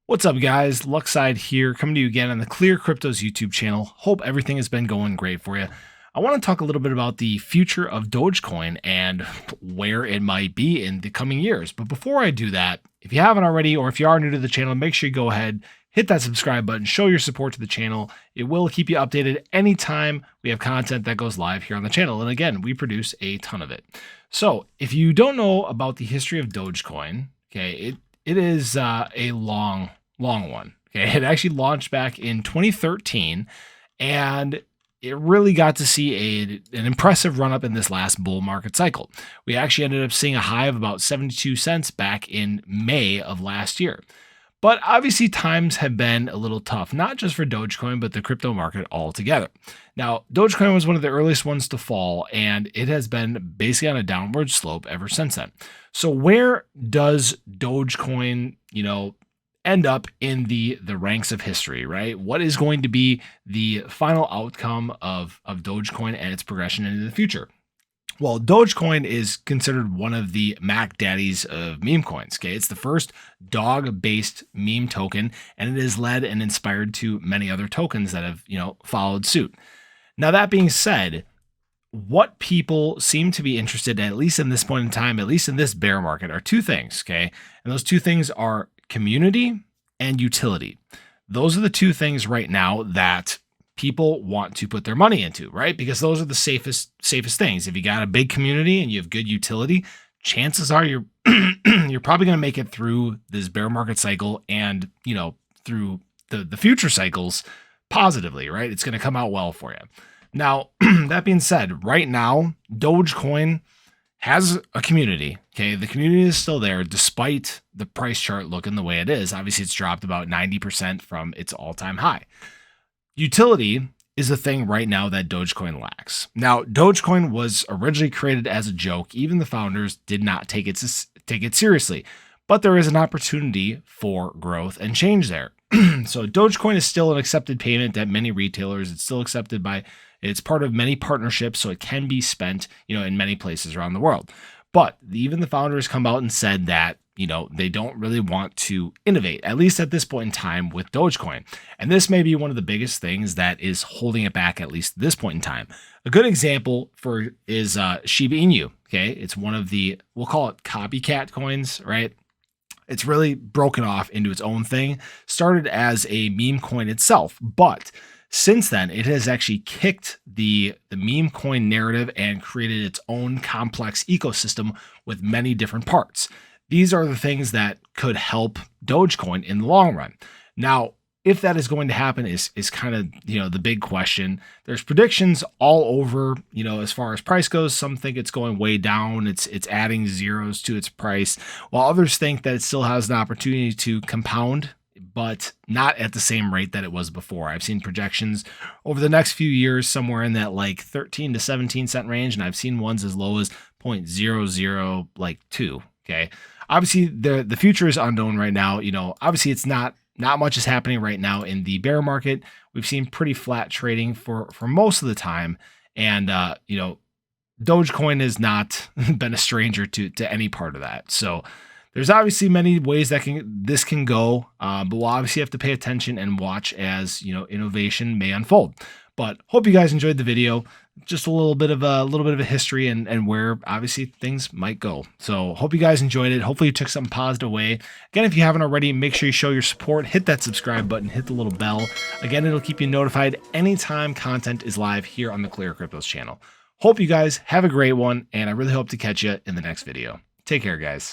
What's up, guys? Luckside here, coming to you again on the ClearCryptos YouTube channel. Hope everything has been going great for you. I want to talk a little bit about the future of Dogecoin and where it might be in the coming years. But before I do that, if you haven't already, or if you are new to the channel, make sure you go ahead, hit that subscribe button, show your support to the channel. It will keep you updated anytime we have content that goes live here on the channel. And again, we produce a ton of it. So if you don't know about the history of Dogecoin, okay, it is a long one. Okay, it actually launched back in 2013, and it really got to see an impressive run up in this last bull market cycle. We actually ended up seeing a high of about 72 cents back in May of last year. But obviously times have been a little tough, not just for Dogecoin, but the crypto market altogether. Now, Dogecoin was one of the earliest ones to fall, and it has been basically on a downward slope ever since then. So where does Dogecoin, end up in the ranks of history, right? What is going to be the final outcome of Dogecoin and its progression into the future? Well, Dogecoin is considered one of the Mac daddies of meme coins. Okay, it's the first dog-based meme token, and it is led and inspired to many other tokens that have, followed suit. Now, that being said, what people seem to be interested in, at least in this point in time, at least in this bear market, are two things. Okay, and those two things are community and utility. Those are the two things right now that people want to put their money into, right? Because those are the safest things. If you got a big community and you have good utility, chances are you're you're probably going to make it through this bear market cycle and, through the future cycles positively, right? It's going to come out well for you. Now, that being said, right now, Dogecoin has a community. Okay, the community is still there despite the price chart looking the way it is. Obviously, it's dropped about 90% from its all-time high. Utility is a thing right now that Dogecoin lacks. Now, Dogecoin was originally created as a joke. Even the founders did not take it seriously, but there is an opportunity for growth and change there. So Dogecoin is still an accepted payment at many retailers. It's still accepted it's part of many partnerships, so it can be spent, in many places around the world. But even the founders come out and said that, they don't really want to innovate, at least at this point in time with Dogecoin. And this may be one of the biggest things that is holding it back, at least at this point in time. A good example is Shiba Inu. Okay, it's one of we'll call it copycat coins, right? It's really broken off into its own thing, started as a meme coin itself, but since then, it has actually kicked the meme coin narrative and created its own complex ecosystem with many different parts. These are the things that could help Dogecoin in the long run. Now, if that is going to happen is kind of, the big question. There's predictions all over, as far as price goes. Some think it's going way down. It's adding zeros to its price, while others think that it still has an opportunity to compound, but not at the same rate that it was before. I've seen projections over the next few years somewhere in that 13 to 17 cent range, and I've seen ones as low as 0.0002. Okay, obviously the future is unknown right now. Obviously it's not much is happening right now in the bear market. We've seen pretty flat trading for most of the time, and Dogecoin has not been a stranger to any part of that. So there's obviously many ways that this can go, but we'll obviously have to pay attention and watch as innovation may unfold. But hope you guys enjoyed the video. Just a little bit of a history and where obviously things might go. So hope you guys enjoyed it. Hopefully you took something positive away. Again, if you haven't already, make sure you show your support. Hit that subscribe button. Hit the little bell. Again, it'll keep you notified anytime content is live here on the ClearCryptos channel. Hope you guys have a great one, and I really hope to catch you in the next video. Take care, guys.